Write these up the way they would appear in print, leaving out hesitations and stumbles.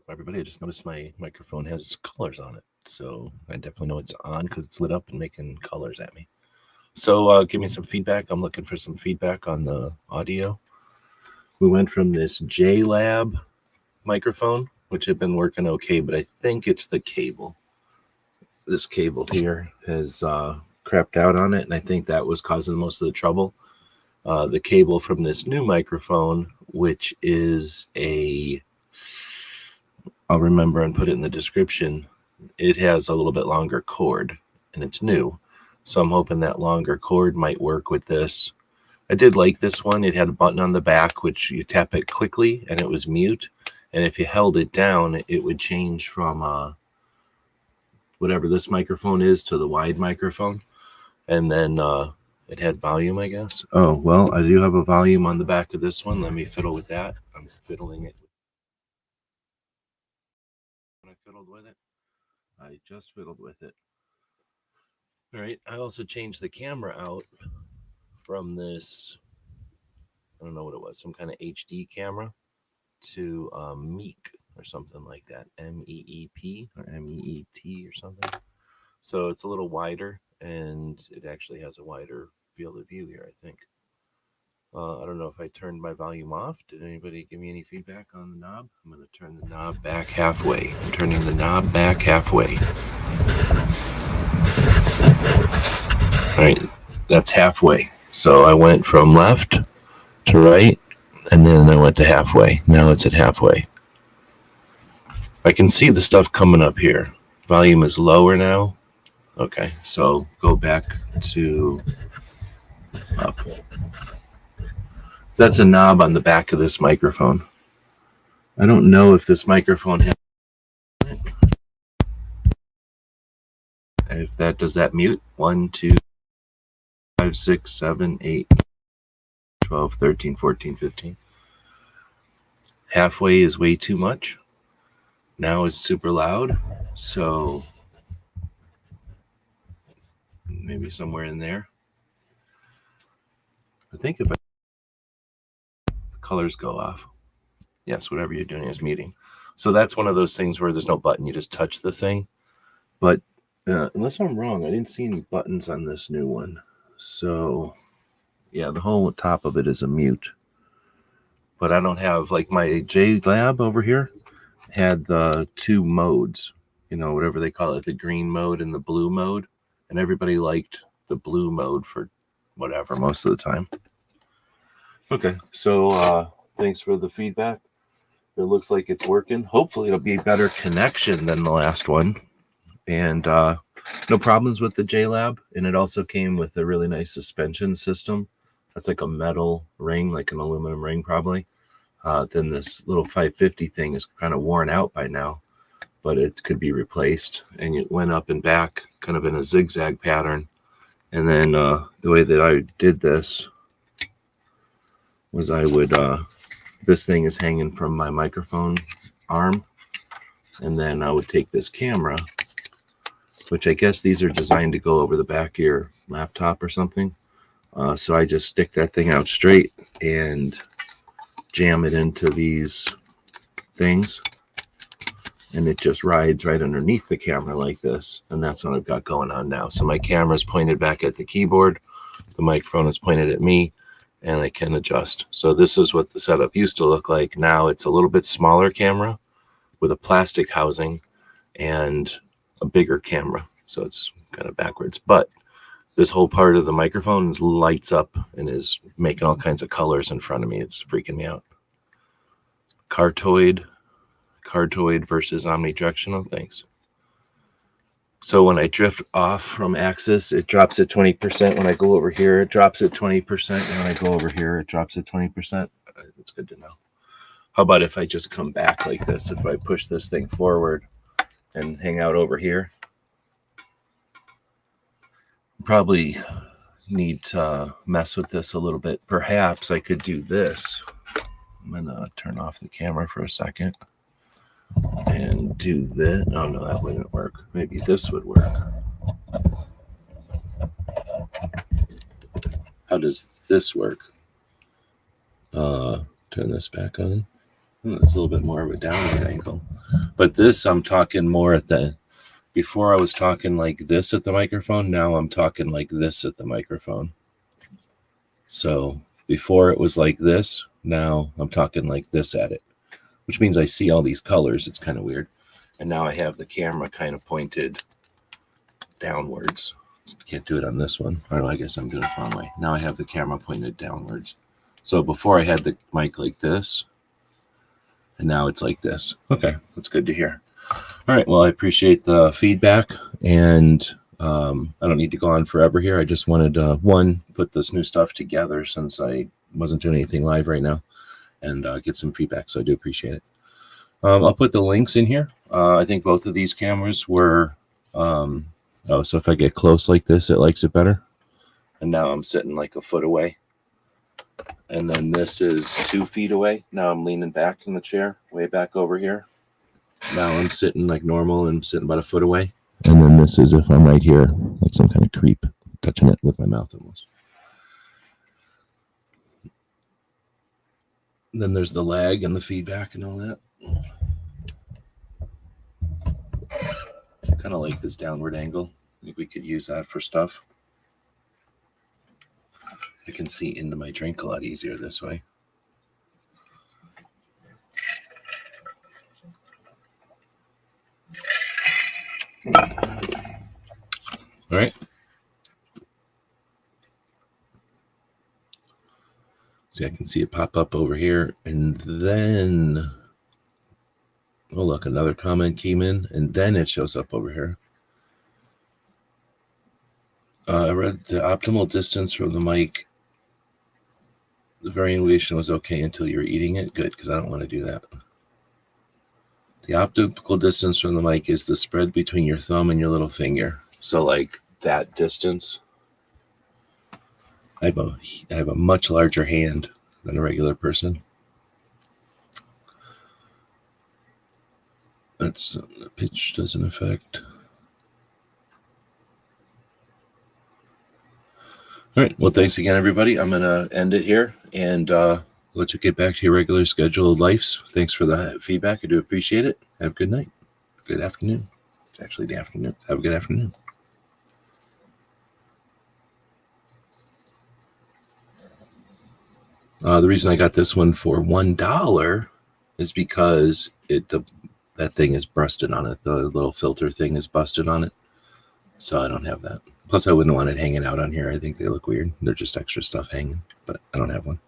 everybody. I just noticed my microphone has colors on it. So I definitely know it's on because it's lit up and making colors at me. So give me some feedback. I'm looking for some feedback on the audio. We went from this JLab microphone, which had been working okay, but I think it's the cable. This cable here has crapped out on it, and I think that was causing most of the trouble. The cable from this new microphone, which is I'll remember and put it in the description, it has a little bit longer cord, and it's new. So I'm hoping that longer cord might work with this. I did like this one. It had a button on the back, which you tap it quickly, and it was mute. And if you held it down, it would change from whatever this microphone is to the wide microphone. And then it had volume, I guess. Oh, well, I do have a volume on the back of this one. Let me fiddle with that. I'm fiddling it. When I fiddled with it, I just fiddled with it. All right. I also changed the camera out from this, I don't know what it was, some kind of HD camera to Meek or something like that. MEEP or MEET or something. So it's a little wider, and it actually has a wider field of view here, I think. I don't know if I turned my volume off. Did anybody give me any feedback on the knob? I'm going to turn the knob back halfway. I'm turning the knob back halfway. All right, that's halfway. So I went from left to right, and then I went to halfway. Now it's at halfway. I can see the stuff coming up here. Volume is lower now. Okay, so go back to up. That's a knob on the back of this microphone. I don't know if this microphone has it. If that does that mute. 1, 2, 5, 6, 7, 8, 12, 13, 14, 15. Halfway is way too much. Now it's super loud. So maybe somewhere in there. I think if the colors go off. Yes, whatever you're doing is muting. So that's one of those things where there's no button. You just touch the thing. But unless I'm wrong, I didn't see any buttons on this new one. So yeah, the whole top of it is a mute. But I don't have, like my JLab over here had the 2 modes, whatever they call it, the green mode and the blue mode. And everybody liked the blue mode for whatever most of the time. Okay, so thanks for the feedback. It looks like it's working. Hopefully it'll be a better connection than the last one. And no problems with the JLab. And it also came with a really nice suspension system. That's like a metal ring, like an aluminum ring probably. Then this little 550 thing is kind of worn out by now, but it could be replaced. And it went up and back kind of in a zigzag pattern. And then the way that I did this was I would, this thing is hanging from my microphone arm. And then I would take this camera, which I guess these are designed to go over the back of your laptop or something. So I just stick that thing out straight and jam it into these things. And it just rides right underneath the camera like this. And that's what I've got going on now. So my camera's pointed back at the keyboard. The microphone is pointed at me, and I can adjust. So this is what the setup used to look like. Now it's a little bit smaller camera with a plastic housing and a bigger camera. So it's kind of backwards. But this whole part of the microphone lights up and is making all kinds of colors in front of me. It's freaking me out. Cartoid versus omnidirectional. Thanks. So when I drift off from axis, it drops at 20%. When I go over here, it drops at 20%. And when I go over here, it drops at 20%. That's good to know. How about if I just come back like this? If I push this thing forward and hang out over here, probably need to mess with this a little bit. Perhaps I could do this. I'm going to turn off the camera for a second and do this. Oh, no, that wouldn't work. Maybe this would work. How does this work? Turn this back on. It's a little bit more of a downward angle. But this, I'm talking more at the, before I was talking like this at the microphone. Now I'm talking like this at the microphone. So before it was like this. Now I'm talking like this at it, which means I see all these colors. It's kind of weird. And now I have the camera kind of pointed downwards. Can't do it on this one. Or I guess I'm doing it the wrong way. Now I have the camera pointed downwards. So before I had the mic like this, and now it's like this. Okay, that's good to hear. All right, well, I appreciate the feedback, and I don't need to go on forever here. I just wanted to, one, put this new stuff together since I wasn't doing anything live right now, and get some feedback, so I do appreciate it. I'll put the links in here. I think both of these cameras were, so if I get close like this, it likes it better. And now I'm sitting like a foot away. And then this is 2 feet away. Now I'm leaning back in the chair, way back over here. Now I'm sitting like normal and sitting about a foot away. And then this is if I'm right here, like some kind of creep, touching it with my mouth almost. And then there's the lag and the feedback and all that. Kind of like this downward angle. I think we could use that for stuff. I can see into my drink a lot easier this way. All right. See, I can see it pop up over here. And then, oh, look, another comment came in. And then it shows up over here. I read the optimal distance from the mic. The variation was okay until you were eating it. Good, because I don't want to do that. The optical distance from the mic is the spread between your thumb and your little finger. So like that distance. I have a much larger hand than a regular person. That's the pitch doesn't affect. All right. Well, thanks again, everybody. I'm going to end it here and let you get back to your regular scheduled lives. Thanks for the feedback. I do appreciate it. Have a good night. Good afternoon. It's actually the afternoon. Have a good afternoon. The reason I got this one for $1 is because that thing is busted on it. The little filter thing is busted on it. So I don't have that. Plus, I wouldn't want it hanging out on here. I think they look weird. They're just extra stuff hanging, but I don't have one.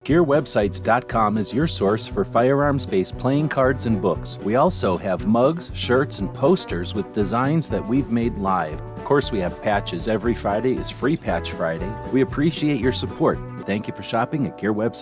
GearWebsites.com is your source for firearms-based playing cards and books. We also have mugs, shirts, and posters with designs that we've made live. Of course, we have patches. Every Friday is Free Patch Friday. We appreciate your support. Thank you for shopping at GearWebsites.